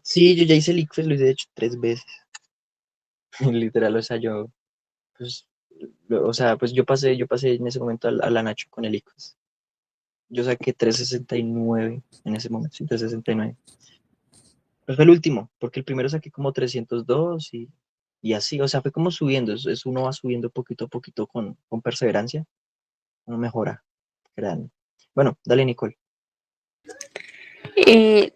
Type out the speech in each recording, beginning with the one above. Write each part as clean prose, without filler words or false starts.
Sí, yo ya hice el ICFES, lo hice de hecho 3 veces. Literal, o sea, yo, pues, o sea, pues yo pasé en ese momento a la Nacho con el ICFES. Yo saqué 369 en ese momento, sí, 369. Pero fue el último, porque el primero saqué como 302 y así, o sea, fue como subiendo, uno va subiendo poquito a poquito con perseverancia, uno mejora, créanme. Bueno, dale, Nicole. Eh,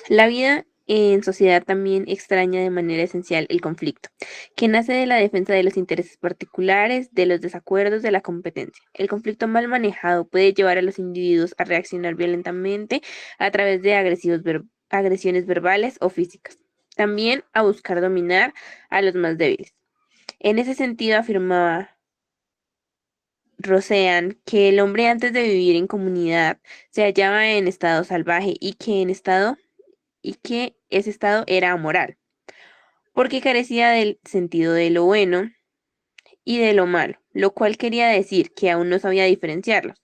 la vida en sociedad también extraña de manera esencial el conflicto, que nace de la defensa de los intereses particulares, de los desacuerdos, de la competencia. El conflicto mal manejado puede llevar a los individuos a reaccionar violentamente a través de agresiones verbales o físicas. También a buscar dominar a los más débiles. En ese sentido, afirmaba Roseanne que el hombre antes de vivir en comunidad se hallaba en estado salvaje y que ese estado era amoral, porque carecía del sentido de lo bueno y de lo malo, lo cual quería decir que aún no sabía diferenciarlos.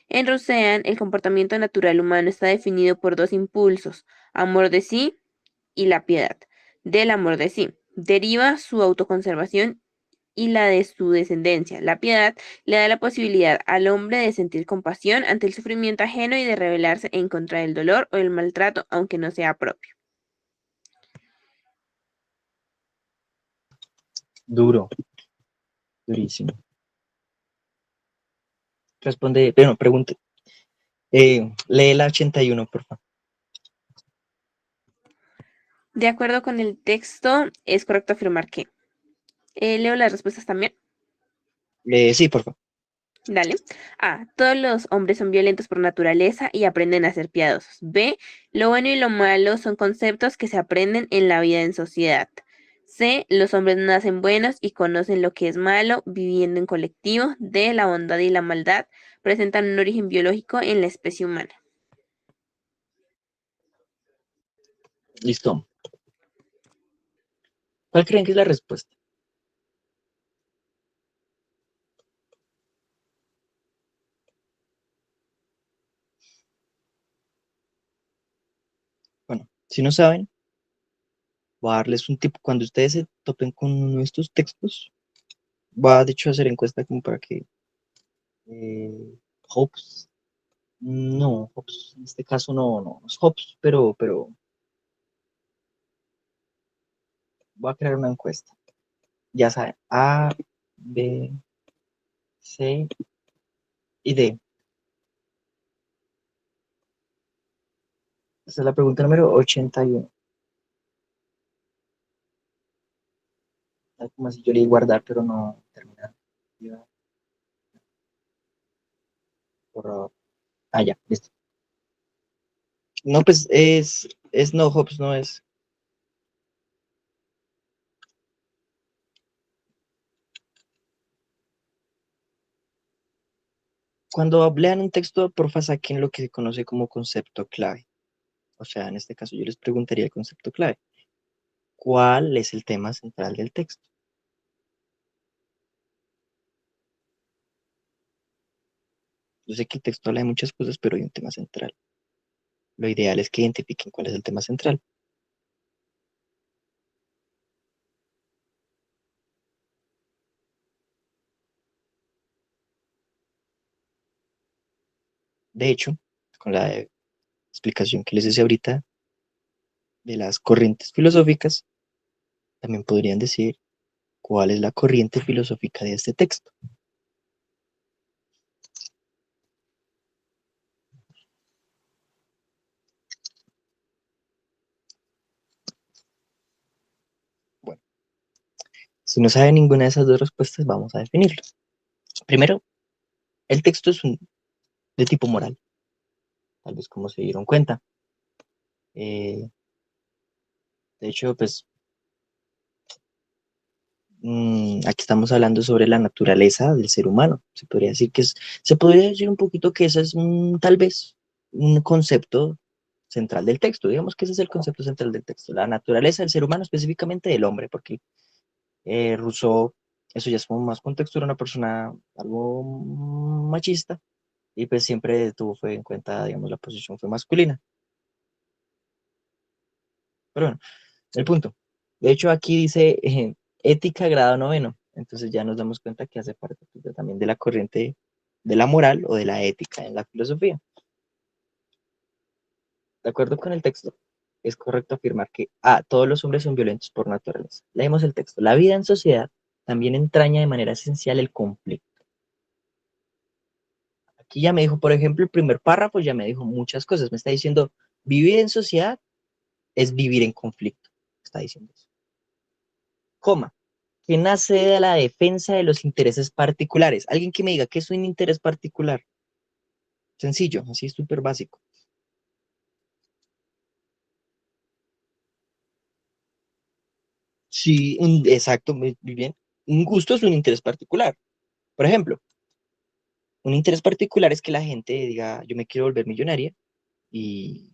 En Roseanne, el comportamiento natural humano está definido por dos impulsos, amor de sí y la piedad. Del amor de sí deriva su autoconservación y la de su descendencia. La piedad le da la posibilidad al hombre de sentir compasión ante el sufrimiento ajeno y de rebelarse en contra del dolor o el maltrato, aunque no sea propio. Duro, durísimo. Responde, bueno, pregunta, lee la 81, por favor. De acuerdo con el texto, es correcto afirmar que. Leo las respuestas también. Sí, por favor. Dale. A. Todos los hombres son violentos por naturaleza y aprenden a ser piadosos. B. Lo bueno y lo malo son conceptos que se aprenden en la vida en sociedad. C. Los hombres nacen buenos y conocen lo que es malo viviendo en colectivo. D. La bondad y la maldad presentan un origen biológico en la especie humana. Listo. ¿Cuál creen que es la respuesta? Bueno, si no saben, voy a darles un tip. Cuando ustedes se topen con uno de estos textos, va de hecho a hacer encuesta como para que Hobbes, no, Hobbes, en este caso no es Hobbes, pero voy a crear una encuesta. Ya saben, A, B, C y D. Esta es la pregunta número 81. Tal como así yo le di guardar, pero no terminar. Borrador. Ah, ya, listo. No, pues no, Hobbes no es. Cuando lean un texto, porfa, saquen lo que se conoce como concepto clave. O sea, en este caso yo les preguntaría el concepto clave. ¿Cuál es el tema central del texto? Yo sé que el texto habla de muchas cosas, pero hay un tema central. Lo ideal es que identifiquen cuál es el tema central. De hecho, con la explicación que les hice ahorita de las corrientes filosóficas, también podrían decir cuál es la corriente filosófica de este texto. Bueno, si no sabe ninguna de esas dos respuestas, vamos a definirlo. Primero, el texto es de tipo moral, tal vez como se dieron cuenta. Eh, de hecho, pues aquí estamos hablando sobre la naturaleza del ser humano. Se podría decir un poquito que ese es tal vez un concepto central del texto. Digamos que ese es el concepto central del texto, la naturaleza del ser humano, específicamente del hombre, porque Rousseau, eso ya es como más contexto, era una persona algo machista y pues siempre fue en cuenta, digamos, la posición fue masculina. Pero bueno, el punto. De hecho, aquí dice ética grado noveno. Entonces ya nos damos cuenta que hace parte pues, también de la corriente de la moral o de la ética en la filosofía. De acuerdo con el texto, es correcto afirmar que todos los hombres son violentos por naturaleza. Leemos el texto. La vida en sociedad también entraña de manera esencial el conflicto. Aquí ya me dijo, por ejemplo, el primer párrafo ya me dijo muchas cosas. Me está diciendo, vivir en sociedad es vivir en conflicto. Está diciendo eso. Coma, que nace de la defensa de los intereses particulares. Alguien que me diga qué es un interés particular. Sencillo, así es súper básico. Sí, exacto, muy bien. Un gusto es un interés particular. Por ejemplo, un interés particular es que la gente diga, yo me quiero volver millonaria y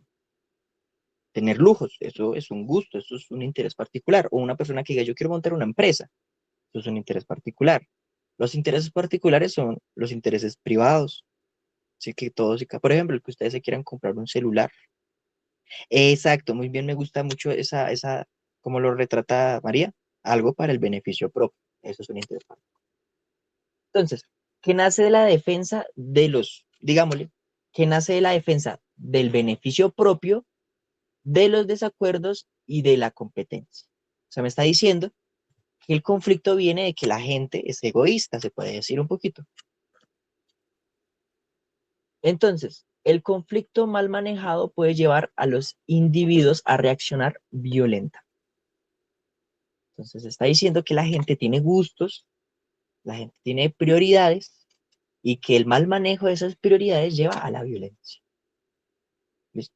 tener lujos. Eso es un gusto, eso es un interés particular. O una persona que diga, yo quiero montar una empresa. Eso es un interés particular. Los intereses particulares son los intereses privados. Así que todos, por ejemplo, el que ustedes se quieran comprar un celular. Exacto, muy bien, me gusta mucho como lo retrata María, algo para el beneficio propio. Eso es un interés particular. Entonces, ¿qué nace de la defensa de digámosle, que nace de la defensa del beneficio propio, de los desacuerdos y de la competencia? O sea, me está diciendo que el conflicto viene de que la gente es egoísta, se puede decir un poquito. Entonces, el conflicto mal manejado puede llevar a los individuos a reaccionar violenta. Entonces, está diciendo que la gente tiene gustos, la gente tiene prioridades y que el mal manejo de esas prioridades lleva a la violencia. ¿Listo?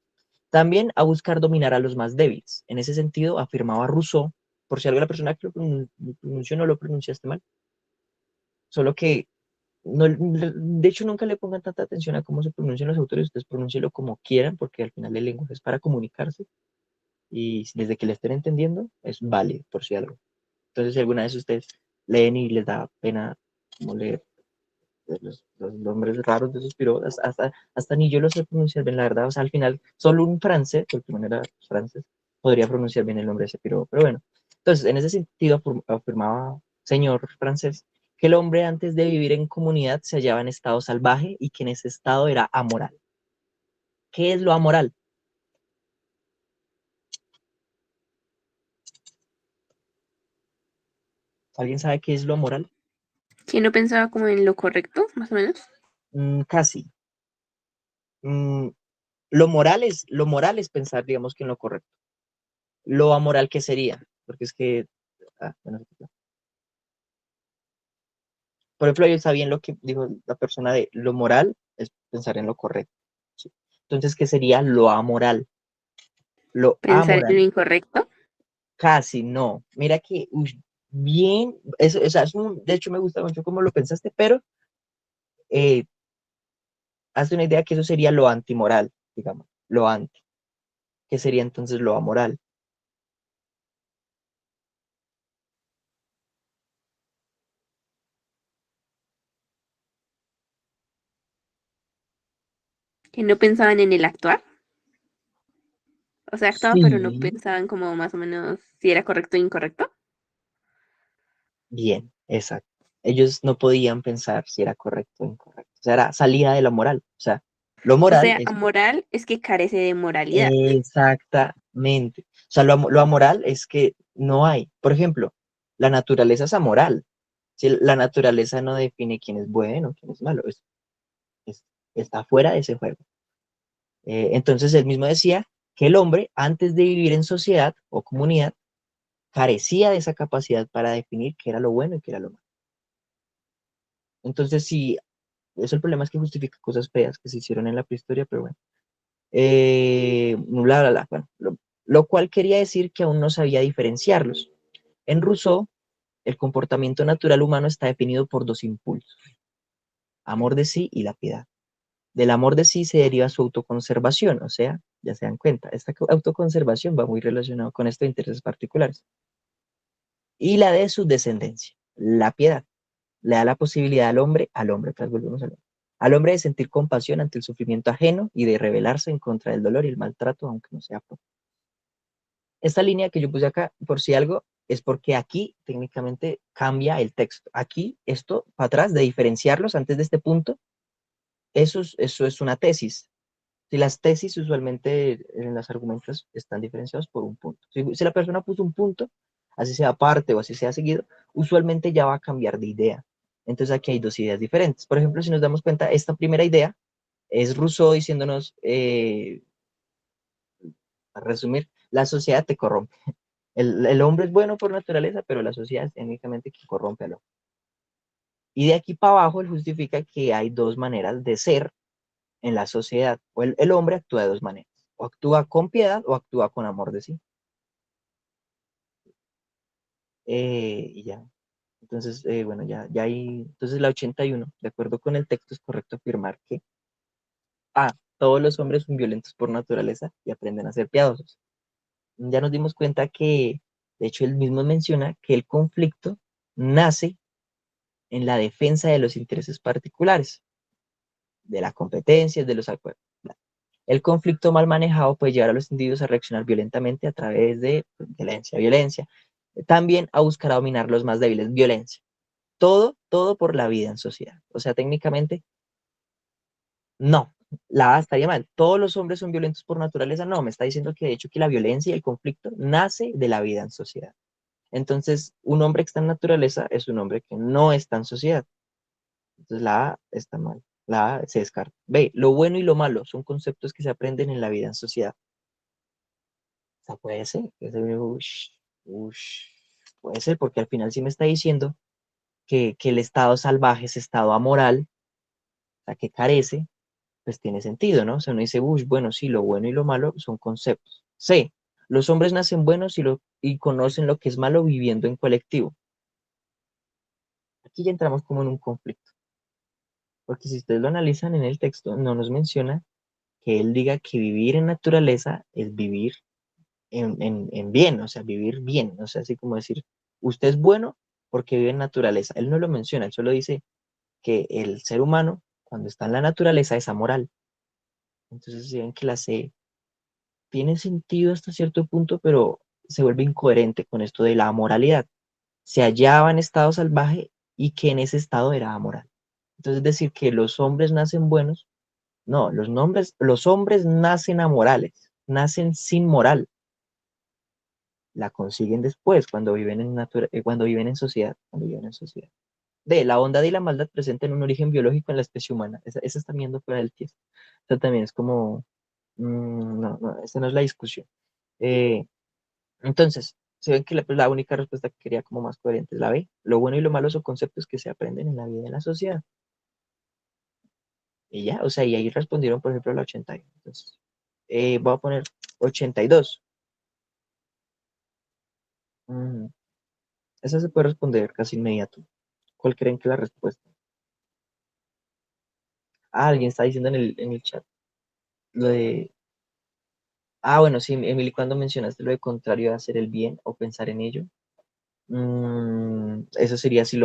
También a buscar dominar a los más débiles. En ese sentido, afirmaba Rousseau, por si alguna persona que lo pronunció no lo pronunciaste mal, solo que no, de hecho nunca le pongan tanta atención a cómo se pronuncian los autores, ustedes pronúncienlo como quieran, porque al final el lenguaje es para comunicarse y desde que le estén entendiendo es válido, por si algo. Entonces, si alguna vez ustedes leen y les da pena como leer los nombres raros de esos pirobos, hasta ni yo lo sé pronunciar bien, la verdad. O sea, al final, solo un francés, porque no era francés, podría pronunciar bien el nombre de ese pirobo. Pero bueno, entonces, en ese sentido, afirmaba señor francés que el hombre antes de vivir en comunidad se hallaba en estado salvaje y que en ese estado era amoral. ¿Qué es lo amoral? ¿Alguien sabe qué es lo amoral? ¿Quién no pensaba como en lo correcto, más o menos? Casi. Mm, lo moral es pensar, digamos, que en lo correcto. Lo amoral, ¿qué sería? Porque es que, bueno, por ejemplo, ellos sabían lo que dijo la persona de lo moral es pensar en lo correcto. ¿Sí? Entonces, ¿qué sería lo amoral? Lo Pensar en lo amoral, incorrecto. casi no. Mira que, bien, eso, o sea, de hecho me gusta mucho cómo lo pensaste, pero eh, hazte una idea que eso sería lo antimoral, digamos, lo anti. ¿Qué sería entonces lo amoral? Que no pensaban en el actuar. O sea, actuaban, pero no Sí, pensaban como más o menos si era correcto o incorrecto. bien, exacto. Ellos no podían pensar si era correcto o incorrecto. O sea, era salida de la moral. O sea, lo O moral sea, es amoral es que carece de moralidad. exactamente. O sea, lo amoral es que no hay. Por ejemplo, la naturaleza es amoral. Si la naturaleza no define quién es bueno, quién es malo, es- está fuera de ese juego. Entonces, él mismo decía que el hombre, antes de vivir en sociedad o comunidad, carecía de esa capacidad para definir qué era lo bueno y qué era lo malo. Entonces, sí, eso el problema es que justifica cosas feas que se hicieron en la prehistoria, pero bueno. Bueno, lo cual quería decir que aún no sabía diferenciarlos. En Rousseau, el comportamiento natural humano está definido por dos impulsos, amor de sí y la piedad. Del amor de sí se deriva su autoconservación, o sea, ya se dan cuenta, esta autoconservación va muy relacionado con estos intereses particulares. Y la de su descendencia, la piedad, le da la posibilidad al hombre, tras volvemos al hombre de sentir compasión ante el sufrimiento ajeno y de rebelarse en contra del dolor y el maltrato, aunque no sea propio. esta línea que yo puse acá, por si algo, es porque aquí técnicamente cambia el texto. Aquí, esto para atrás, de diferenciarlos antes de este punto, eso es una tesis. Si las tesis usualmente en los argumentos están diferenciados por un punto. Si la persona puso un punto, así sea aparte o así sea seguido, usualmente ya va a cambiar de idea. Entonces aquí hay dos ideas diferentes. Por ejemplo, si nos damos cuenta, esta primera idea es Rousseau diciéndonos, a resumir, la sociedad te corrompe. El hombre es bueno por naturaleza, pero la sociedad es técnicamente que corrompe al hombre. Y de aquí para abajo él justifica que hay dos maneras de ser en la sociedad. O el hombre actúa de dos maneras. O actúa con piedad o actúa con amor de sí. Y ya. Entonces, bueno, ya hay. Entonces, la 81, de acuerdo con el texto, es correcto afirmar que A, todos los hombres son violentos por naturaleza y aprenden a ser piadosos. Ya nos dimos cuenta que, de hecho, él mismo menciona que el conflicto nace en la defensa de los intereses particulares, de las competencias, de los acuerdos. El conflicto mal manejado puede llevar a los individuos a reaccionar violentamente a través de pues, violencia. También a buscar a dominar los más débiles, violencia. Todo por la vida en sociedad. O sea, técnicamente, no. La A estaría mal. Todos los hombres son violentos por naturaleza. No, me está diciendo que de hecho que la violencia y el conflicto nace de la vida en sociedad. Entonces, un hombre que está en naturaleza es un hombre que no está en sociedad. Entonces, la A está mal. La A se descarta. B, lo bueno y lo malo son conceptos que se aprenden en la vida en sociedad. O sea, puede ser, ush, puede ser, porque al final sí me está diciendo que el estado salvaje es estado amoral, o sea, que carece, pues tiene sentido, ¿no? O sea, uno dice, uy, bueno, sí, lo bueno y lo malo son conceptos. C, los hombres nacen buenos y conocen lo que es malo viviendo en colectivo. Aquí ya entramos como en un conflicto, porque si ustedes lo analizan en el texto, no nos menciona que él diga que vivir en naturaleza es vivir en bien, o sea, vivir bien, o sea, así como decir, usted es bueno porque vive en naturaleza. Él no lo menciona, él solo dice que el ser humano, cuando está en la naturaleza, es amoral. Entonces, si ven que la C tiene sentido hasta cierto punto, pero se vuelve incoherente con esto de la amoralidad. Se hallaba en estado salvaje y que en ese estado era amoral. Entonces, decir que los hombres nacen buenos, no, los hombres nacen amorales, nacen sin moral, la consiguen después, cuando viven en sociedad, cuando viven en sociedad. D, la bondad y la maldad presentan un origen biológico en la especie humana. Esa está viendo fuera del tiesto. Eso también es como, no, no, esa no es la discusión. Eh, entonces, se ven que pues, la única respuesta que quería como más coherente es la B. Lo bueno y lo malo son conceptos que se aprenden en la vida de la sociedad. Y ya, o sea, y ahí respondieron, por ejemplo, la 81. Entonces, voy a poner 82. Mm, esa se puede responder casi inmediato. ¿Cuál creen que es la respuesta? Ah, alguien está diciendo en el chat lo de. Ah, bueno, sí, Emily, cuando mencionaste lo de contrario a hacer el bien o pensar en ello, eso sería si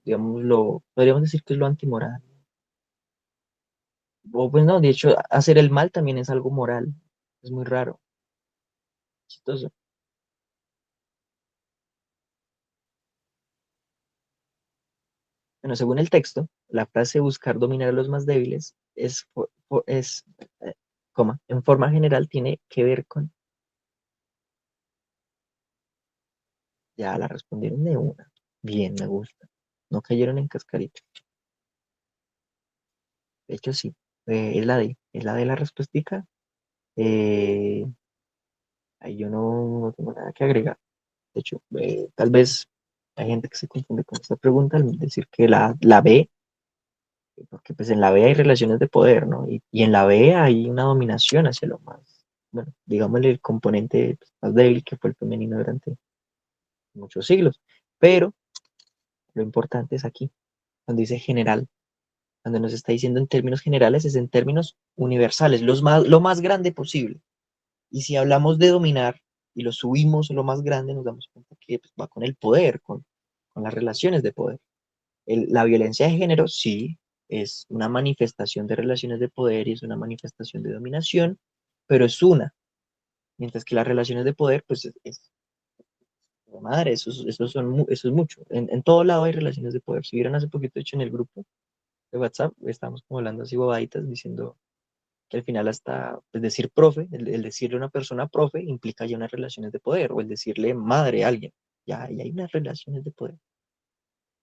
digamos, podríamos decir que es lo antimoral. O pues no, de hecho, hacer el mal también es algo moral. Es muy raro, chistoso. Bueno, según el texto, la frase buscar dominar a los más débiles en forma general tiene que ver con, ya la respondieron de una. Bien, me gusta. No cayeron en cascarita. De hecho, sí, es la de la respuestica. Eh, ahí yo no tengo nada que agregar. De hecho, tal vez hay gente que se confunde con esta pregunta al decir que la B, porque pues en la B hay relaciones de poder, ¿no? Y en la B hay una dominación hacia lo más, bueno, digámosle el componente pues, más débil que fue el femenino durante muchos siglos. Pero lo importante es aquí, cuando dice general, cuando nos está diciendo en términos generales, es en términos universales, lo más grande posible. Y si hablamos de dominar y lo subimos a lo más grande, nos damos cuenta que pues, va con el poder, con las relaciones de poder. La violencia de género sí es una manifestación de relaciones de poder y es una manifestación de dominación, pero es una. Mientras que las relaciones de poder, pues madre, eso es mucho. En todo lado hay relaciones de poder. Si vieron hace poquito, de hecho, en el grupo de WhatsApp, estábamos como hablando así bobaditas, diciendo que al final hasta, pues decir profe, el decirle a una persona profe implica ya unas relaciones de poder, o el decirle madre a alguien, ya hay unas relaciones de poder.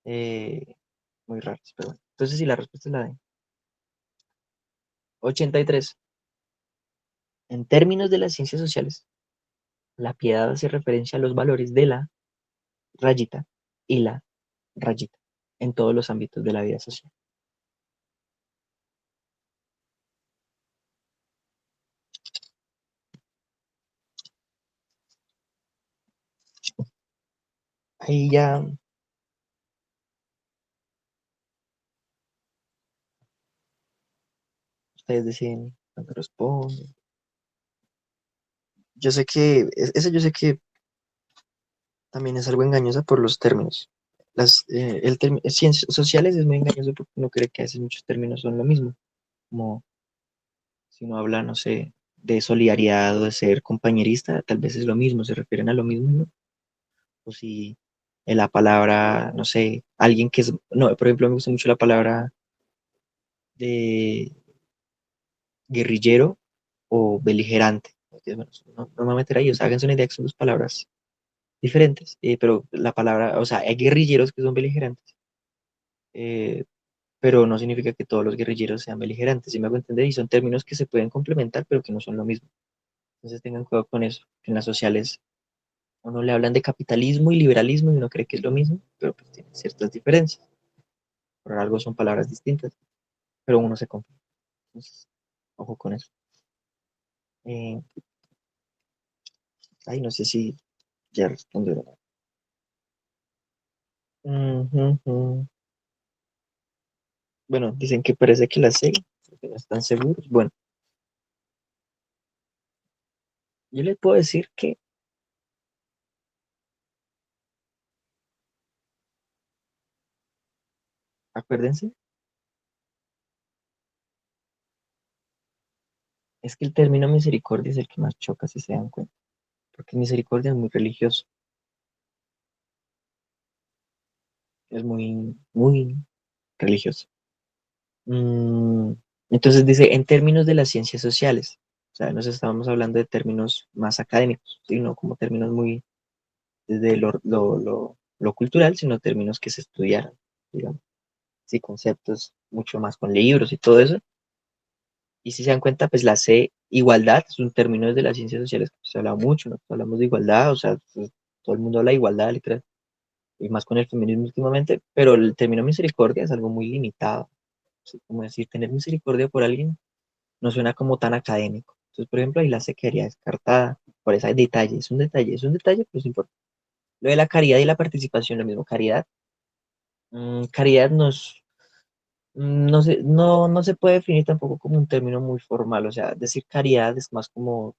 eh, Muy raras, pero bueno. Entonces, si la respuesta es la de 83. En términos de las ciencias sociales, la piedad hace referencia a los valores de la rayita y la rayita en todos los ámbitos de la vida social. Ahí ya ustedes deciden cuando responden. Yo sé que, eso yo sé que también es algo engañosa por los términos. Ciencias sociales es muy engañoso porque uno cree que a veces muchos términos son lo mismo, como si uno habla, no sé, de solidaridad o de ser compañerista, tal vez es lo mismo, se refieren a lo mismo, ¿no? O si en la palabra, no sé, alguien que es, no, por ejemplo, me gusta mucho la palabra de guerrillero o beligerante. Entonces, bueno, no me voy a meter ahí, o sea, háganse una idea que son dos palabras diferentes, pero la palabra, o sea, hay guerrilleros que son beligerantes, eh, pero no significa que todos los guerrilleros sean beligerantes, ¿sí me hago entender? Y son términos que se pueden complementar, pero que no son lo mismo. Entonces tengan cuidado con eso, que en las sociales uno le hablan de capitalismo y liberalismo y uno cree que es lo mismo, pero pues tienen ciertas diferencias. Por algo son palabras distintas, pero uno se confunde. Entonces, ojo con eso. Eh, Ay, no sé si ya respondieron. Ujú, ujú. Bueno, dicen que parece que la sé, porque no están seguros. Bueno, yo les puedo decir que, acuérdense, es que el término misericordia es el que más choca, si se dan cuenta, porque misericordia es muy religioso, es muy, muy religioso. Mm, entonces dice, en términos de las ciencias sociales, o sea, nos estábamos hablando de términos más académicos, ¿sí? No como términos muy desde lo cultural, sino términos que se estudiaran, digamos, sí, conceptos mucho más con libros y todo eso. Y si se dan cuenta, pues la C, igualdad, es un término desde las ciencias sociales que se habla mucho, ¿no? Hablamos de igualdad, o sea, pues, todo el mundo habla de igualdad, literal, y más con el feminismo últimamente, pero el término misericordia es algo muy limitado. ¿Sí? Como decir, tener misericordia por alguien no suena como tan académico. Entonces, por ejemplo, ahí la C quedaría descartada por ese detalle, es un detalle, pero es importante. Lo de la caridad y la participación, lo mismo, caridad. Caridad no se puede definir tampoco como un término muy formal, o sea, decir caridad es más como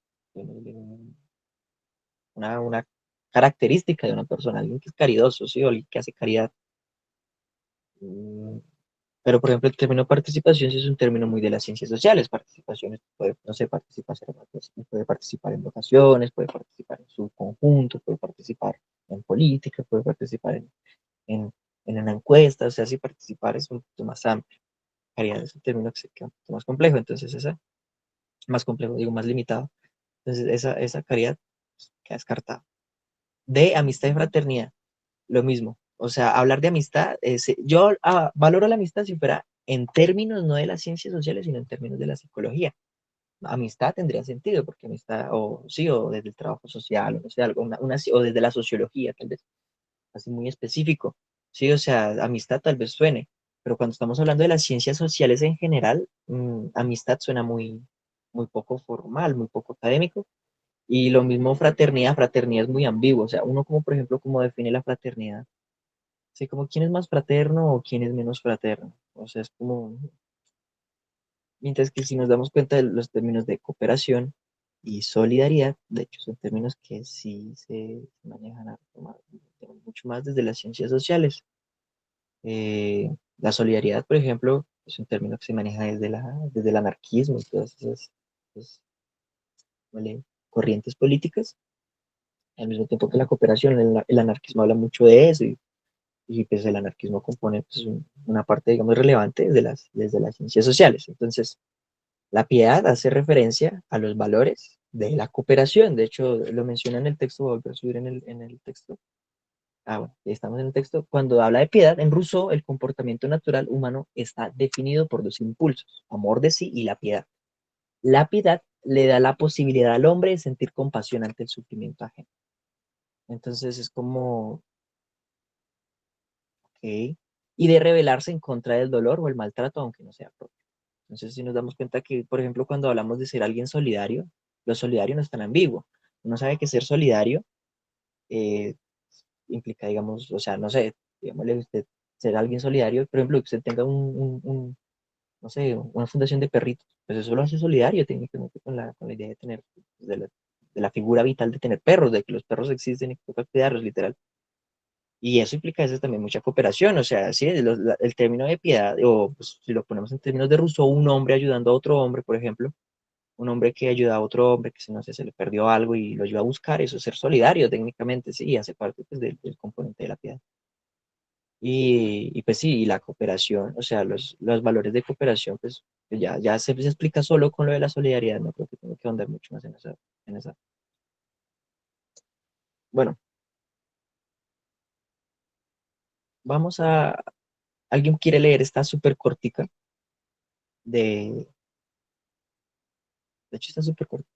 una característica de una persona, alguien que es caridoso, ¿sí? O alguien que hace caridad. Mm, Pero, por ejemplo, el término participación sí es un término muy de las ciencias sociales. Participaciones puede, no sé, puede participar en votaciones, puede participar en su conjunto, puede participar en política, puede participar en, en una encuesta, o sea, si participar es un poquito más amplio. Caridad es un término que se queda un poquito más complejo, entonces esa, más complejo, digo, más limitado. Entonces esa caridad pues, queda descartada. De amistad y fraternidad, lo mismo. O sea, hablar de amistad, yo valoro la amistad si fuera en términos no de las ciencias sociales, sino en términos de la psicología. Amistad tendría sentido, porque amistad, o sí, o desde el trabajo social, o no sé, algo, o desde la sociología, tal vez, así muy específico. Sí, o sea, amistad tal vez suene, pero cuando estamos hablando de las ciencias sociales en general, amistad suena muy, muy poco formal, muy poco académico. Y lo mismo fraternidad, fraternidad es muy ambiguo, o sea, uno como, por ejemplo, cómo define la fraternidad. Sí, como quién es más fraterno o quién es menos fraterno. O sea, es como, mientras que si nos damos cuenta de los términos de cooperación y solidaridad, de hecho son términos que sí se manejan mucho más desde las ciencias sociales. La solidaridad, por ejemplo, es un término que se maneja desde el anarquismo y todas esas, pues, ¿vale? corrientes políticas, al mismo tiempo que la cooperación. El anarquismo habla mucho de eso y pues el anarquismo compone pues, una parte, digamos, relevante desde las ciencias sociales. Entonces, la piedad hace referencia a los valores de la cooperación. De hecho, lo menciona en el texto, voy a volver a subir en el texto. Ah, bueno, ya estamos en el texto. Cuando habla de piedad, en Rousseau, el comportamiento natural humano está definido por dos impulsos, amor de sí y la piedad. La piedad le da la posibilidad al hombre de sentir compasión ante el sufrimiento ajeno. Entonces es como, ok, y de rebelarse en contra del dolor o el maltrato, aunque no sea propio. Entonces, si nos damos cuenta que, por ejemplo, cuando hablamos de ser alguien solidario, lo solidario no es tan ambiguo. Uno sabe que ser solidario eh, implica, digamos, o sea, no sé, digámosle usted, ser alguien solidario, por ejemplo, que usted tenga no sé, una fundación de perritos, pues eso lo hace solidario técnicamente con la idea de tener, de la figura vital de tener perros, de que los perros existen y que toca cuidarlos, literal. Y eso implica a veces también mucha cooperación, o sea, sí, el término de piedad, o pues, si lo ponemos en términos de Rousseau, un hombre ayudando a otro hombre, por ejemplo, un hombre que ayuda a otro hombre que si no sé, se le perdió algo y lo ayuda a buscar, eso es ser solidario técnicamente, sí, hace parte pues, del componente de la piedad. Y pues sí, y la cooperación, o sea, los valores de cooperación, pues ya se explica solo con lo de la solidaridad, no creo que tengo que ahondar mucho más en esa. Bueno, vamos a, ¿alguien quiere leer esta súper cortica? De, de hecho, está súper corta.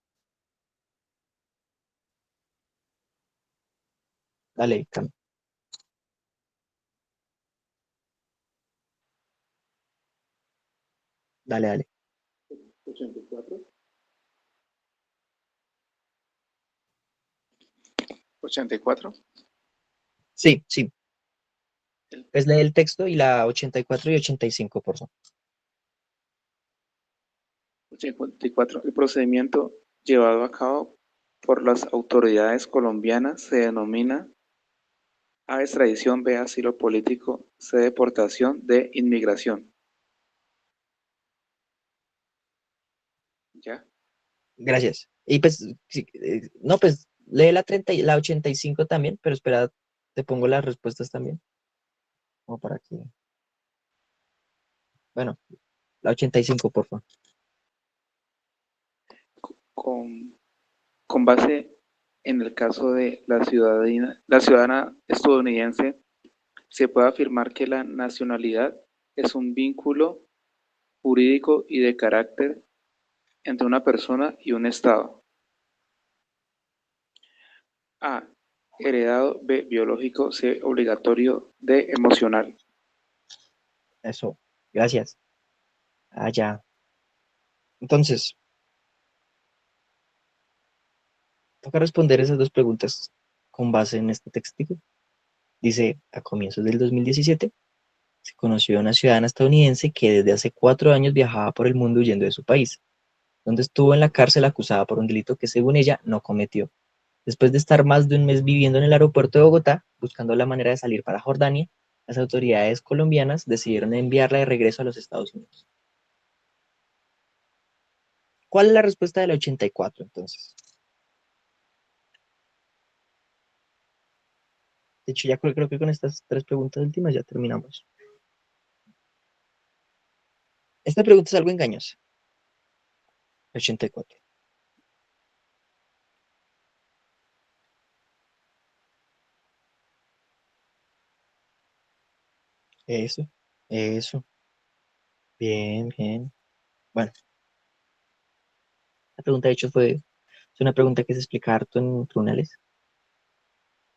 Dale, Cam, dale, dale. 84. Sí, sí, pues lee el texto y la 84 y 85, por favor. 84. El procedimiento llevado a cabo por las autoridades colombianas se denomina A, extradición; B, asilo político; C, deportación; D, inmigración. ¿Ya? Gracias. Y pues, sí, no, pues lee la 30 y la 85 también, pero espera, te pongo las respuestas también, como para que, bueno, la 85, por favor. Con, con base en el caso de la ciudadana estadounidense, se puede afirmar que la nacionalidad es un vínculo jurídico y de carácter entre una persona y un Estado. A, heredado; B, biológico; C, obligatorio; D, emocional. Eso, gracias. Allá. Entonces, toca responder esas dos preguntas con base en este texto. Dice, a comienzos del 2017, se conoció a una ciudadana estadounidense que desde hace 4 años viajaba por el mundo huyendo de su país, donde estuvo en la cárcel acusada por un delito que según ella no cometió. Después de estar más de un mes viviendo en el aeropuerto de Bogotá, buscando la manera de salir para Jordania, las autoridades colombianas decidieron enviarla de regreso a los Estados Unidos. ¿Cuál es la respuesta del 84 entonces? De hecho, ya creo que con estas tres preguntas últimas ya terminamos. Esta pregunta es algo engañosa. 84. Eso, eso. Bien, bien. Bueno, la pregunta de hecho es una pregunta que se explica harto en tribunales.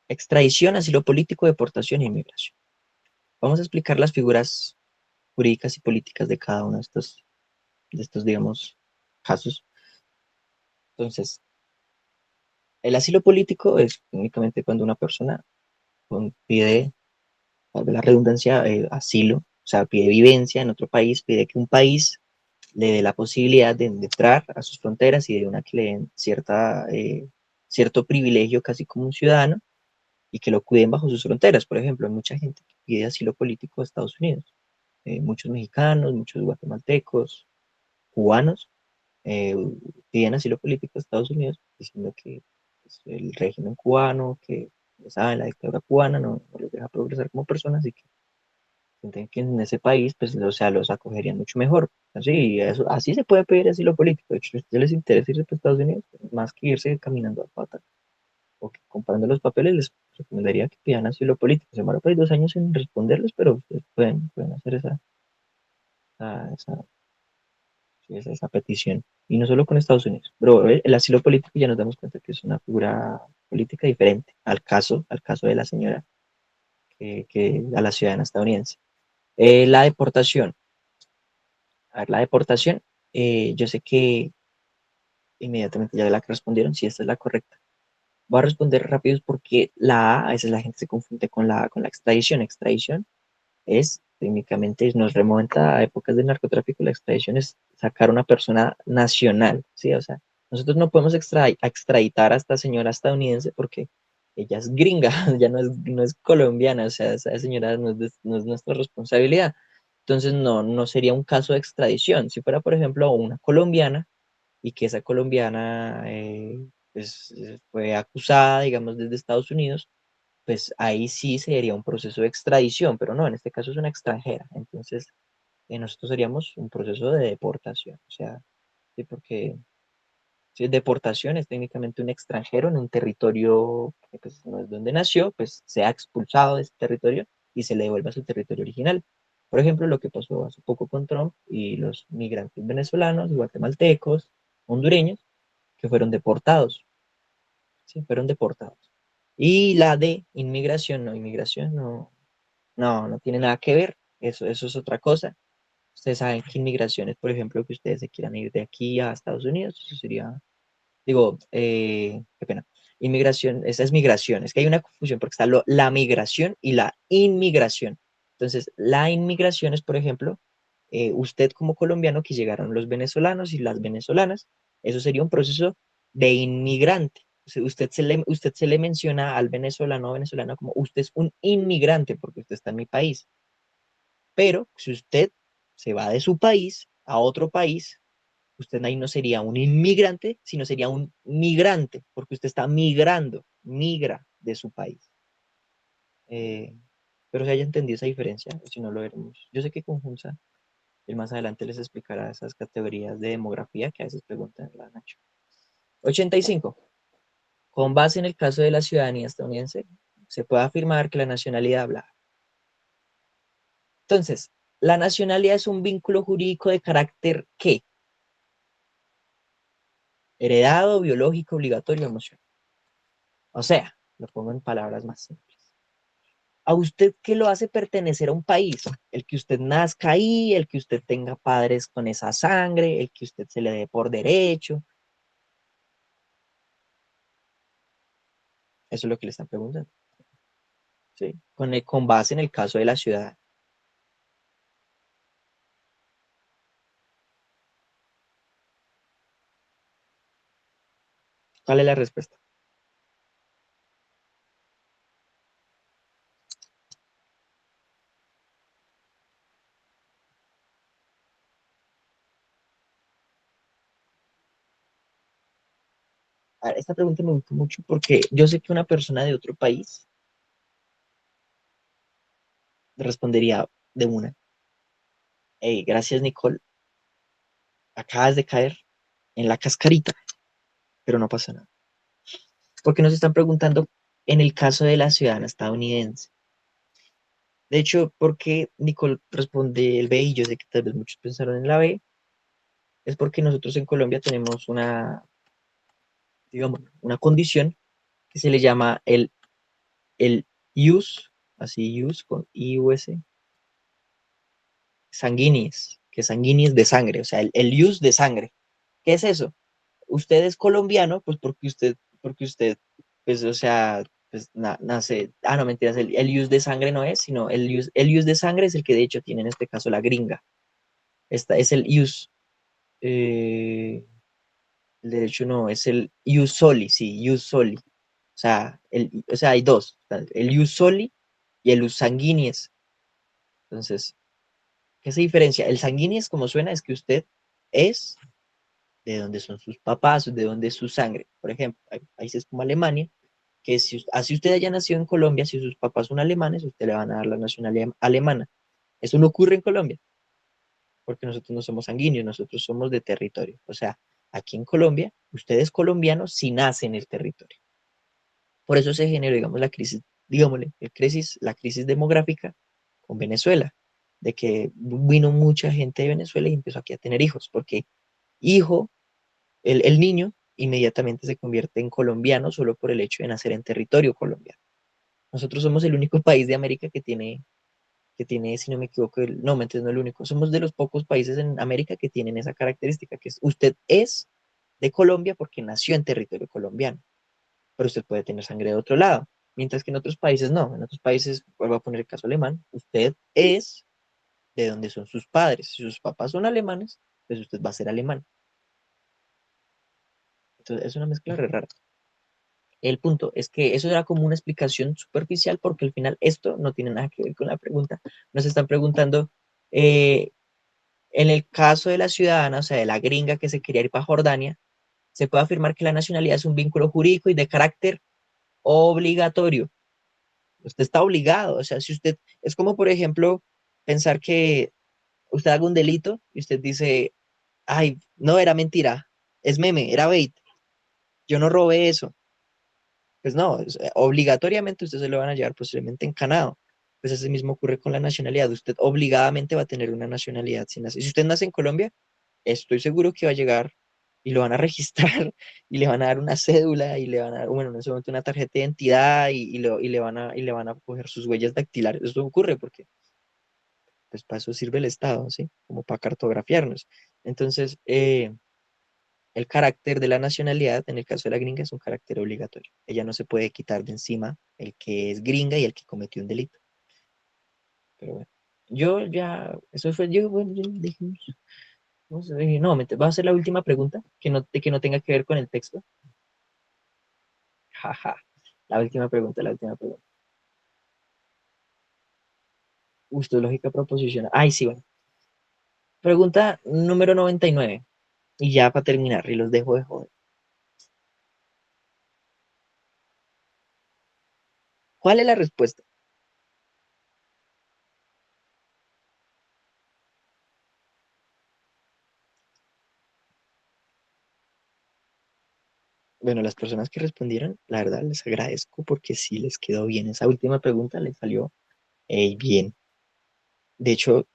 Extradición, asilo político, deportación e inmigración. Vamos a explicar las figuras jurídicas y políticas de cada uno de estos, digamos, casos. Entonces, el asilo político es únicamente cuando una persona pide, valga la redundancia, asilo, o sea, pide vivencia en otro país, pide que un país le dé la posibilidad de entrar a sus fronteras y de una que le den cierto privilegio casi como un ciudadano y que lo cuiden bajo sus fronteras. Por ejemplo, hay mucha gente que pide asilo político a Estados Unidos, muchos mexicanos, muchos guatemaltecos, cubanos, eh, piden asilo político a Estados Unidos, diciendo que pues, el régimen cubano, que ya saben, la dictadura cubana no los deja progresar como personas y que sienten que en ese país, pues, o sea, los acogerían mucho mejor. Así, eso, así se puede pedir asilo político. De hecho, si a ustedes les interesa irse a Estados Unidos, más que irse caminando a pata o que comprando los papeles, les recomendaría que pidan asilo político. Se demora pues 2 años en responderles, pero ustedes pueden hacer esa, sí, esa petición. Y no solo con Estados Unidos, pero el asilo político ya nos damos cuenta que es una figura política diferente al caso de la señora, que a la ciudadana estadounidense. La deportación. A ver, la deportación, yo sé que inmediatamente ya la que respondieron, si esta es la correcta. Voy a responder rápido porque a veces la gente se confunde con la extradición. Extradición es, técnicamente, nos remonta a épocas del narcotráfico. La extradición es sacar a una persona nacional, ¿sí? O sea, nosotros no podemos extraditar a esta señora estadounidense porque ella es gringa, ya no es colombiana, o sea, esa señora no es nuestra responsabilidad. Entonces, no sería un caso de extradición. Si fuera, por ejemplo, una colombiana y que esa colombiana pues, fue acusada, digamos, desde Estados Unidos, pues ahí sí sería un proceso de extradición, pero no, en este caso es una extranjera. Entonces, nosotros seríamos un proceso de deportación, o sea, sí, porque si deportación es técnicamente un extranjero en un territorio que pues, no es donde nació, pues sea expulsado de ese territorio y se le devuelva a su territorio original. Por ejemplo, lo que pasó hace poco con Trump y los migrantes venezolanos, guatemaltecos, hondureños, que fueron deportados, sí, fueron deportados. Y la de inmigración no tiene nada que ver, eso es otra cosa. Ustedes saben que inmigración es, por ejemplo, que ustedes se quieran ir de aquí a Estados Unidos, eso sería, digo, qué pena, inmigración, esa es migración, es que hay una confusión porque está la migración y la inmigración. Entonces, la inmigración es, por ejemplo, usted como colombiano que llegaron los venezolanos y las venezolanas, eso sería un proceso de inmigrante. O sea, usted se le menciona al venezolano o venezolana como usted es un inmigrante porque usted está en mi país. Pero si usted se va de su país a otro país, usted ahí no sería un inmigrante, sino sería un migrante, porque usted está migra de su país. Eh, pero si haya entendido esa diferencia, o si no lo veremos. Yo sé que con Hunza, él más adelante les explicará esas categorías de demografía que a veces preguntan la Nacho. 85. Con base en el caso de la ciudadanía estadounidense, se puede afirmar que la nacionalidad bla. Entonces, la nacionalidad es un vínculo jurídico de carácter ¿qué? Heredado, biológico, obligatorio, emocional. O sea, lo pongo en palabras más simples. ¿A usted qué lo hace pertenecer a un país? El que usted nazca ahí, el que usted tenga padres con esa sangre, el que usted se le dé por derecho. Eso es lo que le están preguntando. ¿Sí? Con base en el caso de la ciudad. ¿Cuál es la respuesta? A ver, esta pregunta me gustó mucho porque yo sé que una persona de otro país respondería de una. Hey, gracias, Nicole. Acabas de caer en la cascarita, pero no pasa nada. Porque nos están preguntando en el caso de la ciudadana estadounidense. De hecho, porque Nicole responde el B y yo sé que tal vez muchos pensaron en la B, es porque nosotros en Colombia tenemos digamos, una condición que se le llama el ius, así ius con IUS, sanguinis, que sanguinis de sangre, o sea, el ius de sangre. ¿Qué es eso? Usted es colombiano, pues porque usted, pues, o sea, pues nace, no mentiras, el ius de sangre no es, sino el ius de sangre es el que de hecho tiene en este caso la gringa. Esta es el ius, eh, el derecho no, es el ius soli, sí, ius soli. O sea, hay dos, el ius soli y el ius sanguinis. Entonces, ¿qué se diferencia? El sanguinis, como suena, es que usted es de dónde son sus papás, de dónde es su sangre. Por ejemplo, hay países como Alemania, que si así usted haya nacido en Colombia, si sus papás son alemanes, usted le van a dar la nacionalidad alemana. Eso no ocurre en Colombia, porque nosotros no somos sanguíneos, nosotros somos de territorio. O sea, aquí en Colombia, usted es colombiano si nace en el territorio. Por eso se generó, digamos, la crisis, digámosle, la crisis demográfica con Venezuela, de que vino mucha gente de Venezuela y empezó aquí a tener hijos, porque hijo, el niño inmediatamente se convierte en colombiano solo por el hecho de nacer en territorio colombiano. Nosotros somos el único país de América que tiene, si no me equivoco, no, mentira, no el único, somos de los pocos países en América que tienen esa característica, que es usted es de Colombia porque nació en territorio colombiano, pero usted puede tener sangre de otro lado, mientras que en otros países no, en otros países, vuelvo a poner el caso alemán, usted es de donde son sus padres, si sus papás son alemanes, pues usted va a ser alemán. Entonces es una mezcla re rara. El punto es que eso era como una explicación superficial porque al final esto no tiene nada que ver con la pregunta. Nos están preguntando, eh, en el caso de la ciudadana, o sea, de la gringa que se quería ir para Jordania, se puede afirmar que la nacionalidad es un vínculo jurídico y de carácter obligatorio. Usted está obligado, o sea, si usted, es como por ejemplo pensar que usted haga un delito y usted dice, ay, no, era mentira, es meme, era bait, yo no robé eso. Pues no, obligatoriamente usted se lo van a llevar posiblemente encanado. Pues así mismo ocurre con la nacionalidad. Usted obligadamente va a tener una nacionalidad sin nacer. Si usted nace en Colombia, estoy seguro que va a llegar y lo van a registrar y le van a dar una cédula y le van a dar, bueno, en ese momento una tarjeta de identidad y le van a coger sus huellas dactilares. Eso ocurre porque pues para eso sirve el Estado, ¿sí? Como para cartografiarnos. Entonces, el carácter de la nacionalidad, en el caso de la gringa, es un carácter obligatorio. Ella no se puede quitar de encima el que es gringa y el que cometió un delito. Pero bueno, yo ya, eso fue, yo, bueno, yo dije, no sé, dije, no, va a ser la última pregunta, que no tenga que ver con el texto. Jaja, la última pregunta, la última pregunta. Justo lógica proposicional. Ay, sí, bueno. Pregunta número 99. Y ya para terminar, y los dejo de joder. ¿Cuál es la respuesta? Bueno, las personas que respondieron, la verdad les agradezco porque sí les quedó bien. Esa última pregunta les salió bien. De hecho,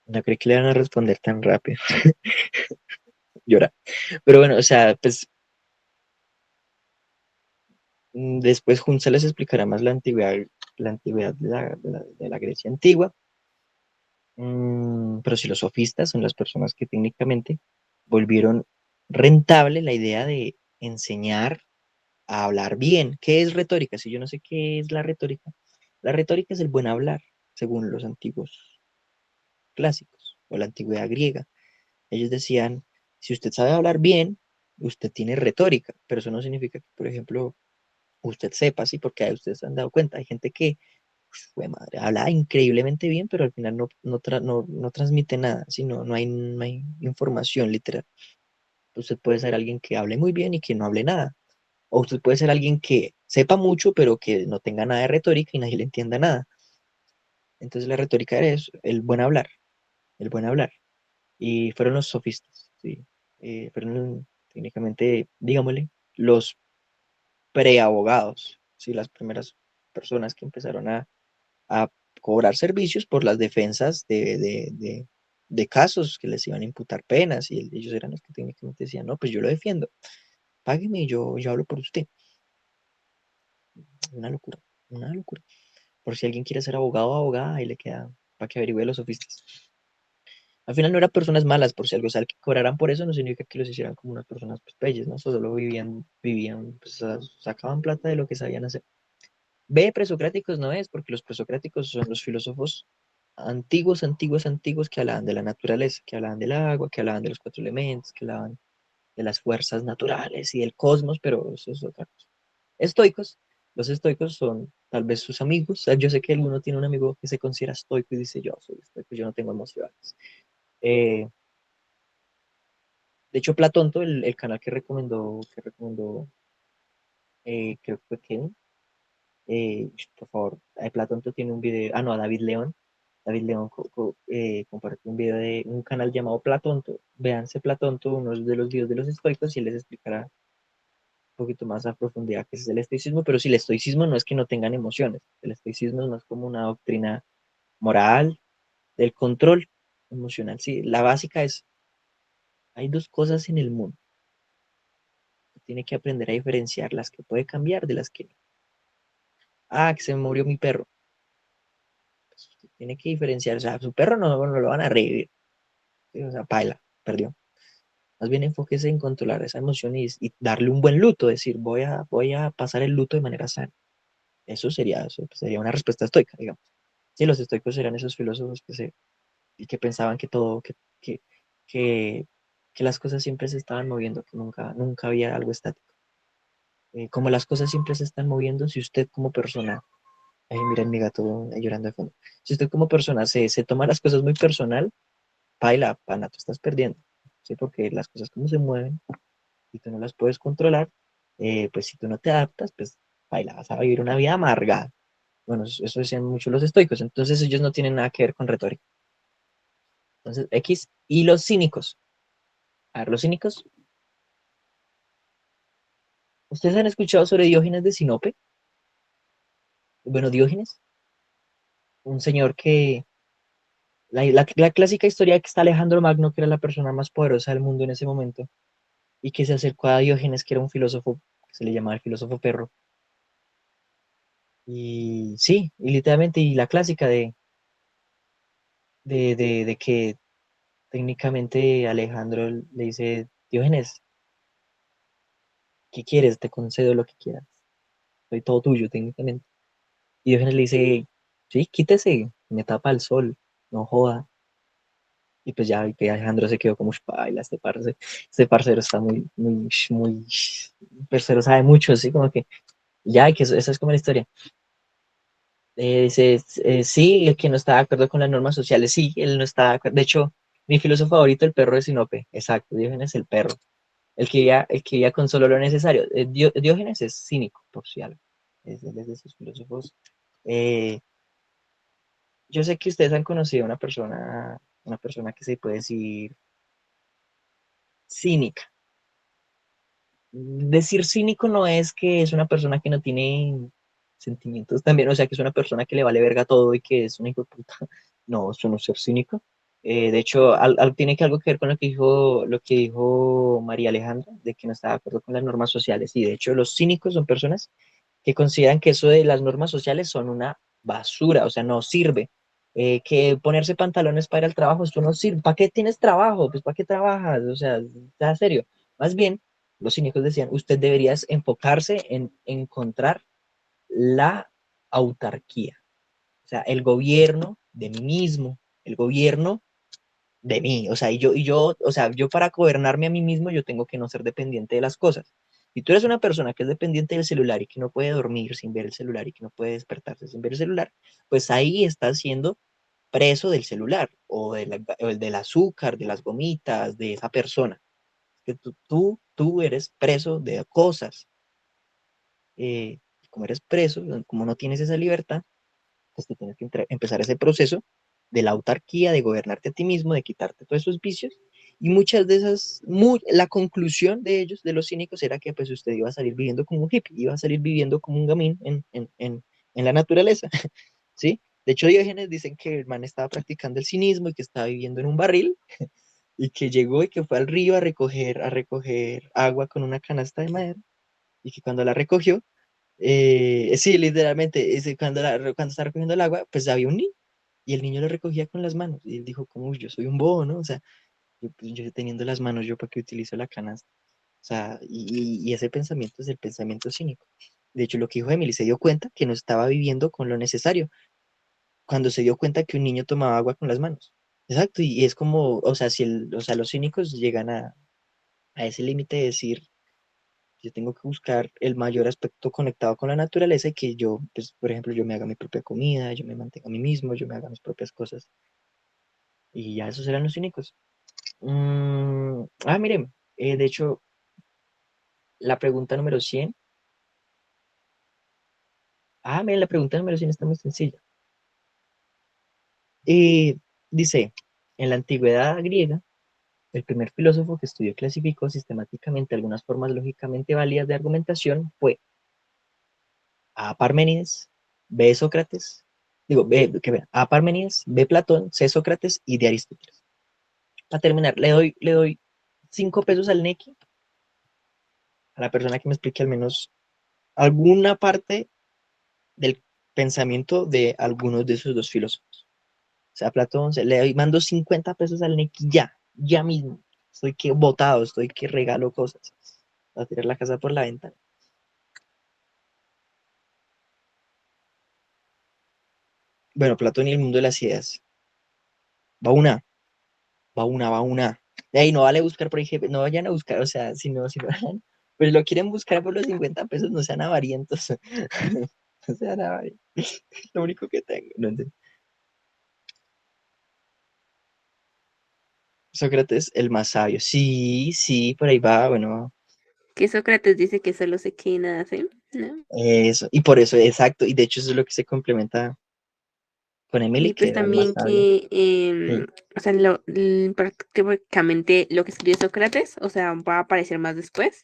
no creí que le van a responder tan rápido. Llora. Pero bueno, o sea, pues después Hunza les explicará más la antigüedad de la Grecia antigua. Pero si los sofistas son las personas que técnicamente volvieron rentable la idea de enseñar a hablar bien. ¿Qué es retórica? Si yo no sé qué es la retórica es el buen hablar, según los antiguos clásicos o la antigüedad griega. Ellos decían, si usted sabe hablar bien, usted tiene retórica, pero eso no significa que, por ejemplo, usted sepa, sí, porque ahí ustedes se han dado cuenta, hay gente que, fue madre, habla increíblemente bien, pero al final no transmite nada, sino no hay información literal. Usted puede ser alguien que hable muy bien y que no hable nada. O usted puede ser alguien que sepa mucho, pero que no tenga nada de retórica y nadie le entienda nada. Entonces la retórica era eso, el buen hablar, el buen hablar. Y fueron los sofistas, ¿sí? Fueron técnicamente, digámosle, los preabogados, ¿sí? Las primeras personas que empezaron a cobrar servicios por las defensas de casos que les iban a imputar penas y ellos eran los que técnicamente decían, no, pues yo lo defiendo, págueme y yo hablo por usted. Una locura, una locura. Por si alguien quiere ser abogado o abogada, ahí le queda para que averigüe los sofistas. Al final no eran personas malas, por si algo, o sea, el que cobraran por eso no significa que los hicieran como unas personas pues peyes, ¿no? Solo vivían, pues sacaban plata de lo que sabían hacer. B, presocráticos no es, porque los presocráticos son los filósofos antiguos, antiguos, antiguos que hablaban de la naturaleza, que hablaban del agua, que hablaban de los cuatro elementos, que hablaban de las fuerzas naturales y del cosmos, pero eso es otra cosa. Estoicos, los estoicos son tal vez sus amigos. O sea, yo sé que alguno tiene un amigo que se considera estoico y dice, yo soy estoico, yo no tengo emociones. Eh, De hecho, Platonto, el canal que recomendó, creo que fue Kevin, por favor, Platonto tiene un video, no, David León. David León compartió un video de un canal llamado Platonto. Véanse Platonto, uno de los videos de los estoicos, y él les explicará un poquito más a profundidad qué es el estoicismo. Pero sí, el estoicismo no es que no tengan emociones. El estoicismo es más como una doctrina moral del control emocional. Sí, la básica es, hay dos cosas en el mundo. Tiene que aprender a diferenciar las que puede cambiar de las que no. Ah, que se me murió mi perro. Pues usted tiene que diferenciar. O sea, su perro no lo van a revivir. ¿Sí? O sea, paila, perdió. Más bien enfóquese en controlar esa emoción y darle un buen luto. Decir, voy a pasar el luto de manera sana. Eso sería una respuesta estoica, digamos. Sí, los estoicos eran esos filósofos que pensaban que todo, que, que, que las cosas siempre se estaban moviendo, que nunca había algo estático. Como las cosas siempre se están moviendo, si usted como persona, ay, miren mi gato ahí llorando de fondo, si usted como persona se toma las cosas muy personal, paila, pana, tú estás perdiendo, ¿sí? Porque las cosas como se mueven y tú no las puedes controlar, pues si tú no te adaptas, pues paila, vas a vivir una vida amarga. Bueno, eso decían mucho los estoicos, entonces ellos no tienen nada que ver con retórica. Entonces, X y los cínicos. A ver, los cínicos, ¿ustedes han escuchado sobre Diógenes de Sinope? Bueno, Diógenes, un señor que la clásica historia que está Alejandro Magno, que era la persona más poderosa del mundo en ese momento, y que se acercó a Diógenes, que era un filósofo, que se le llamaba el filósofo perro. Y sí, y literalmente, y la clásica de que técnicamente Alejandro le dice, Diógenes, ¿qué quieres? Te concedo lo que quieras. Soy todo tuyo, técnicamente. Y Diógenes le dice, sí, quítese, me tapa el sol, no joda. Y pues ya, y que Alejandro se quedó como, paila, este parcero está muy, parcero sabe mucho, así como que, ya, y que esa es como la historia. Dice, sí, el que no está de acuerdo con las normas sociales, sí, él no está de acuerdo. De hecho, mi filósofo favorito, el perro de Sinope, exacto, Diógenes el perro, el que vivía con solo lo necesario. Diógenes es cínico, por si algo, él es de esos filósofos. Eh, yo sé que ustedes han conocido a una persona que se puede decir cínica. Decir cínico no es que es una persona que no tiene sentimientos también, o sea, que es una persona que le vale verga todo y que es un hijo de puta. No, eso no es ser cínico. De hecho, tiene que algo que ver con lo que dijo María Alejandra, de que no está de acuerdo con las normas sociales. Y de hecho, los cínicos son personas que consideran que eso de las normas sociales son una basura, o sea, no sirve. Que ponerse pantalones para ir al trabajo, esto no sirve. ¿Para qué tienes trabajo? Pues ¿para qué trabajas? O sea, está serio. Más bien, los cínicos decían, usted debería enfocarse en encontrar la autarquía, o sea, el gobierno de mí mismo, el gobierno de mí, o sea, o sea, yo para gobernarme a mí mismo, yo tengo que no ser dependiente de las cosas. Si tú eres una persona que es dependiente del celular y que no puede dormir sin ver el celular y que no puede despertarse sin ver el celular, pues ahí estás siendo preso del celular o del azúcar, de las gomitas, de esa persona. Que tú eres preso de cosas. Como eres preso, como no tienes esa libertad, pues te tienes que empezar ese proceso de la autarquía, de gobernarte a ti mismo, de quitarte todos esos vicios. Y muchas de esas, la conclusión de ellos, de los cínicos, era que pues usted iba a salir viviendo como un hippie, iba a salir viviendo como un gamín en la naturaleza, ¿sí? De hecho, Diógenes dicen que el man estaba practicando el cinismo y que estaba viviendo en un barril y que llegó y que fue al río a recoger agua con una canasta de madera y que cuando la recogió, sí, literalmente, cuando estaba recogiendo el agua, pues había un niño y el niño lo recogía con las manos y él dijo, como, "Uy, yo soy un bobo, ¿no? O sea, yo teniendo las manos, ¿yo para qué utilizo la canasta? O sea, y ese pensamiento es el pensamiento cínico. De hecho, lo que dijo Emily, se dio cuenta que no estaba viviendo con lo necesario, cuando se dio cuenta que un niño tomaba agua con las manos. Exacto, y es como, o sea, o sea, los cínicos llegan a ese límite de decir, yo tengo que buscar el mayor aspecto conectado con la naturaleza y que yo, pues, por ejemplo, yo me haga mi propia comida, yo me mantenga a mí mismo, yo me haga mis propias cosas. Y ya esos eran los cínicos. Miren, De hecho, la pregunta número 100. Mira, la pregunta número 100 está muy sencilla. Dice, en la antigüedad griega, el primer filósofo que estudió y clasificó sistemáticamente algunas formas lógicamente válidas de argumentación fue A. Parménides, B. Sócrates, digo, A. Parménides, B. Platón, C. Sócrates y D. Aristóteles. Para terminar, le doy 5 pesos al Nequi a la persona que me explique al menos alguna parte del pensamiento de algunos de esos dos filósofos. O sea, Platón, mando 50 pesos al Nequi ya mismo. Estoy que botado, estoy que regalo cosas. A tirar la casa por la ventana. Bueno, Platón y el mundo de las ideas. Va una, va una. De ahí no vale buscar por ejemplo, no vayan a buscar, o sea, si no vayan, pues lo quieren buscar por los 50 pesos, no sean avarientos. No sean avarientos. Lo único que tengo. No sé. Sócrates, el más sabio. Sí, sí, por ahí va, bueno, Que Sócrates dice que solo sé que nada hace, ¿no? eso. Y por eso, exacto. Y de hecho eso es lo que se complementa con Emily, Y que pues era el más también sabio. que, Sí. o sea, prácticamente lo que escribió Sócrates, o sea, va a aparecer más después,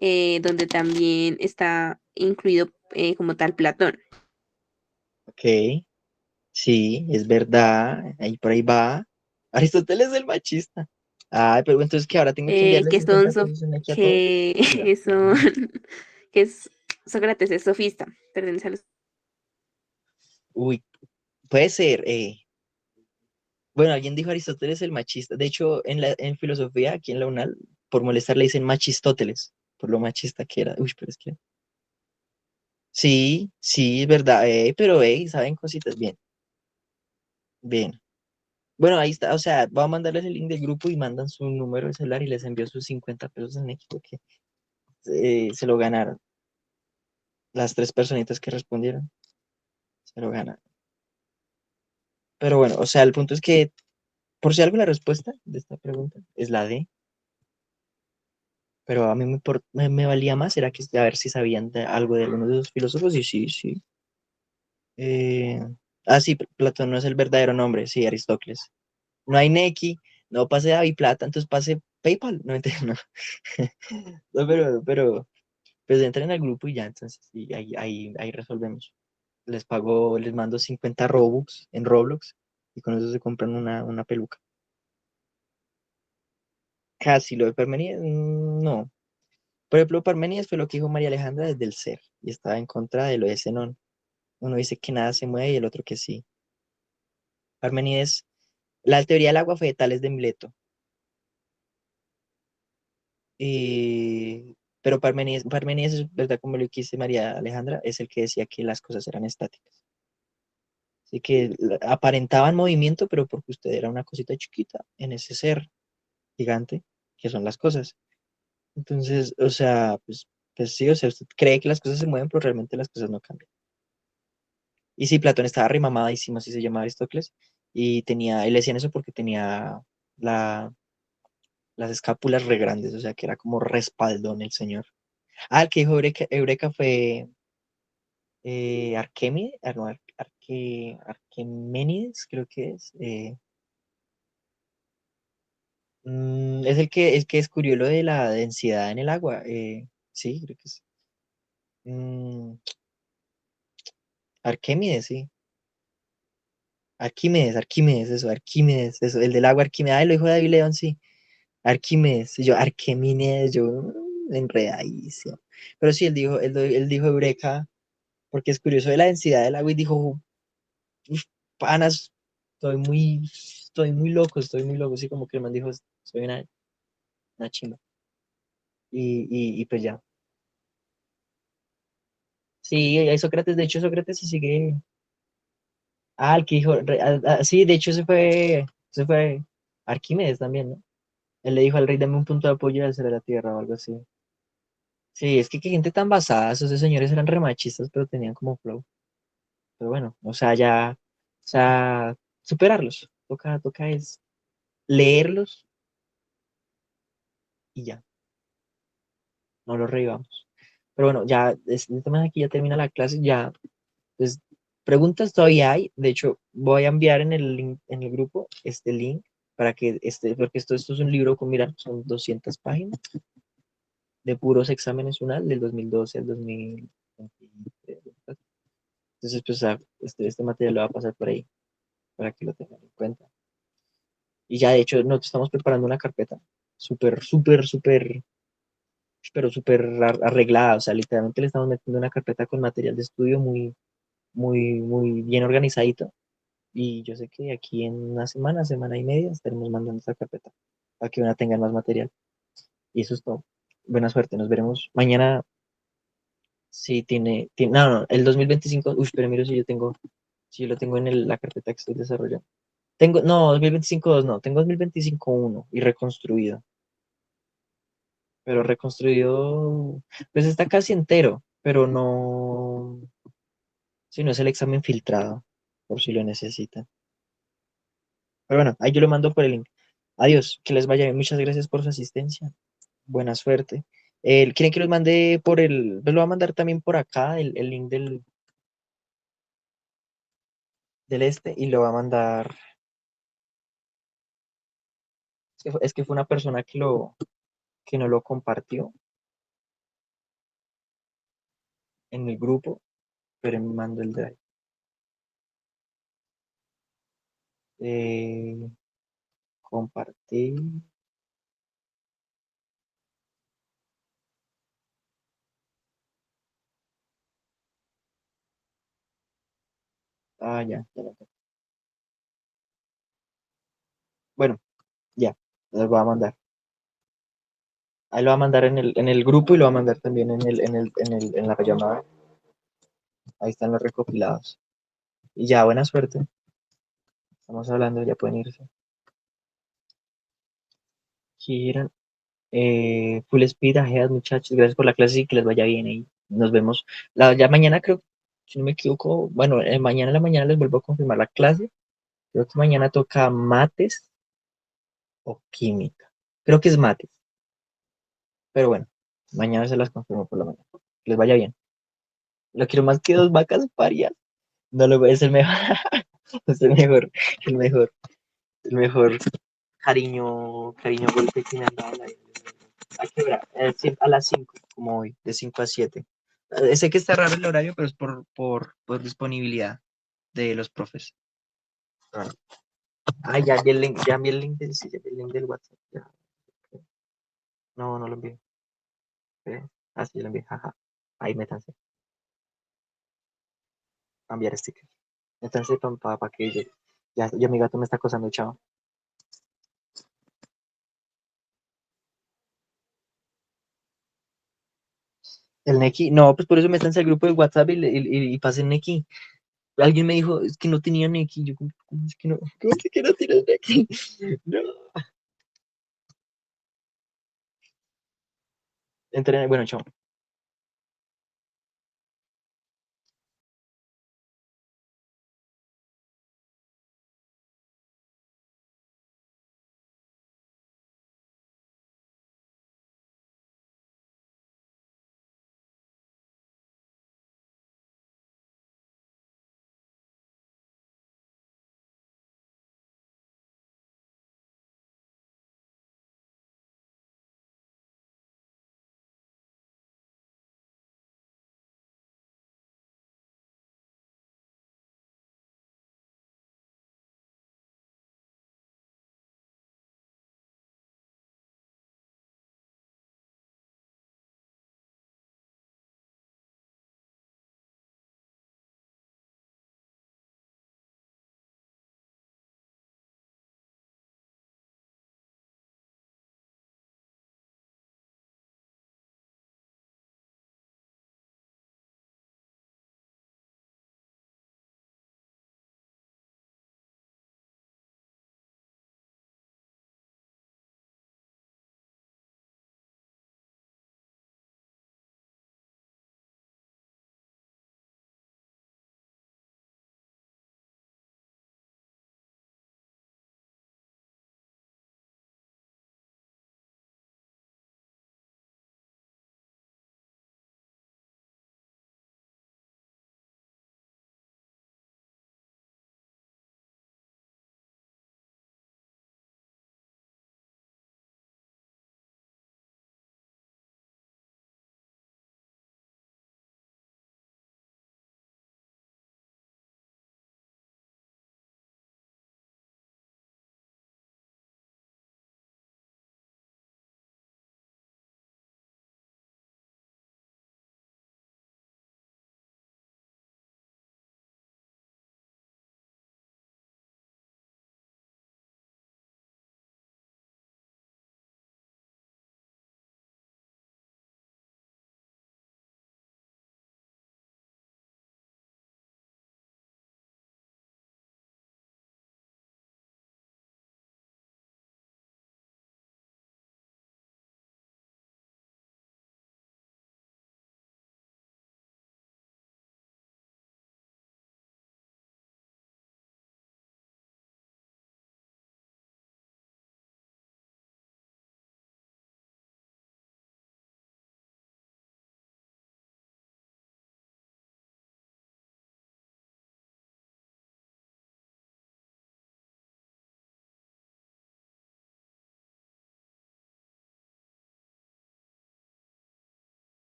donde también está incluido como tal Platón. Ok, sí, es verdad. Ahí por ahí va. Aristóteles es el machista. Ay, pero entonces que ahora tengo que enviarle Que 50 son, pesos en aquí a todos. Diga. que son, que es, Sócrates es sofista, pertenece a los. Uy, puede ser. Bueno, alguien dijo Aristóteles el machista. De hecho, en filosofía, aquí en la UNAL, por molestar le dicen machistóteles, por lo machista que era. Uy, pero es que. Sí, sí, es verdad. Pero, saben cositas. Bien, bien. Bueno, ahí está. O sea, voy a mandarles el link del grupo y mandan su número de celular y les envío sus 50 pesos en México que se lo ganaron. Las tres personitas que respondieron se lo ganaron. Pero bueno, o sea, el punto es que, por si algo, la respuesta de esta pregunta es la D. Pero a mí me valía más, era que a ver si sabían algo de alguno de los filósofos, y sí, sí. Eh, sí, Platón no es el verdadero nombre, sí, Aristóteles. No hay Nequi, no pase David Plata, entonces pase PayPal, no entiendo. No. No, pero, pues entren al grupo y ya, entonces, sí, ahí resolvemos. Les pago, les mando 50 Robux en Roblox y con eso se compran una peluca. Casi lo de Parmenides, no. Por ejemplo, Parmenides fue lo que dijo María Alejandra desde el ser y estaba en contra de lo de Zenón. Uno dice que nada se mueve y el otro que sí. Parmenides, la teoría del agua fue de Tales de Mileto. Pero Parmenides es verdad, como lo que dice María Alejandra, es el que decía que las cosas eran estáticas. Así que aparentaban movimiento, pero porque usted era una cosita chiquita en ese ser gigante que son las cosas. Entonces, o sea, pues sí, o sea, usted cree que las cosas se mueven, pero realmente las cosas no cambian. Y sí, Platón estaba remamadísimo, así se llamaba Aristóteles, y y le decían eso porque tenía la, las escápulas re grandes, o sea, que era como respaldón el señor. El que dijo Eureka fue Arquímedes, no, Arqueménides, creo que es. Es el que descubrió lo de la densidad en el agua. Sí, creo que es. Mm, Arquímedes, sí. Arquímedes, eso, el del agua Arquímedes. Lo dijo David León, sí. Arquímedes, y yo, Arquímedes, yo, enredadísimo. Pero sí, él dijo Eureka, porque es curioso de la densidad del agua y dijo, "Uf, panas, estoy muy loco, sí, como que el man dijo, soy una chimba. Y pues ya. Sí, hay Sócrates, de hecho Sócrates se sigue, el que dijo, sí, de hecho se fue Arquímedes también, ¿no? Él le dijo al rey, dame un punto de apoyo al de la tierra o algo así. Sí, es que qué gente tan basada, esos señores eran remachistas, pero tenían como flow. Pero bueno, o sea, ya, o sea, superarlos. Toca es leerlos y ya, no lo revivamos. Pero bueno, ya, de esta manera aquí ya termina la clase, ya, pues, preguntas todavía hay. De hecho, voy a enviar en el link, en el grupo este link para que porque esto es un libro con, mira, son 200 páginas de puros exámenes UNAL del 2012 al 2023. Entonces, pues, este material lo va a pasar por ahí para que lo tengan en cuenta. Y ya, de hecho, nosotros estamos preparando una carpeta súper, súper, súper, pero súper arreglada. O sea, literalmente le estamos metiendo una carpeta con material de estudio muy, muy, muy bien organizadito. Y yo sé que aquí en una semana, semana y media, estaremos mandando esta carpeta para que van a tengan más material. Y eso es todo. Buena suerte, nos veremos mañana. Si no, no, el 2025, uy, pero miro si yo lo tengo en la carpeta que estoy desarrollando. No, 2025 2 no, tengo 2025 1 y reconstruido, pero reconstruido, pues está casi entero, pero no, si no es el examen filtrado, por si lo necesitan. Pero bueno, ahí yo lo mando por el link. Adiós, que les vaya bien, muchas gracias por su asistencia, buena suerte. ¿Quieren que los mande pues lo va a mandar también por acá, el link del y lo va a mandar, es que fue una persona que no lo compartió en el grupo, pero me mandó el drive. Eh, Compartir. Ah, ya, ya lo tengo. Bueno, ya, lo voy a mandar. Ahí lo va a mandar en el grupo y lo va a mandar también en la llamada. Ahí están los recopilados. Y ya, buena suerte. Estamos hablando, ya pueden irse. Kieran, full speed ahead, muchachos. Gracias por la clase y que les vaya bien ahí. Nos vemos. Ya mañana creo, si no me equivoco, bueno, mañana en la mañana les vuelvo a confirmar la clase. Creo que mañana toca mates o química. Creo que es mates. Pero bueno, mañana se las confirmo por la mañana. Que les vaya bien. Lo quiero más que dos vacas parias. No lo es el mejor, es el mejor, el mejor cariño golpe que me han dado ¿A qué hora? A las 5 como hoy, de 5 a 7. Sé que está raro el horario, pero es por disponibilidad de los profes. Ah, ya vi el link, sí, ya vi el link del WhatsApp. Ya. No, no lo envié. Ah, sí, lo envié, jaja. Ahí métanse, cambiar sticker. Métanse para que ya mi gato me está acosando, chao. El Neki, no, pues por eso métanse al grupo de WhatsApp y pasen Neki. Alguien me dijo, es que no tenía Neki. Yo, ¿cómo es que no? ¿Cómo es que no tienes Neki? No. Bueno, chao.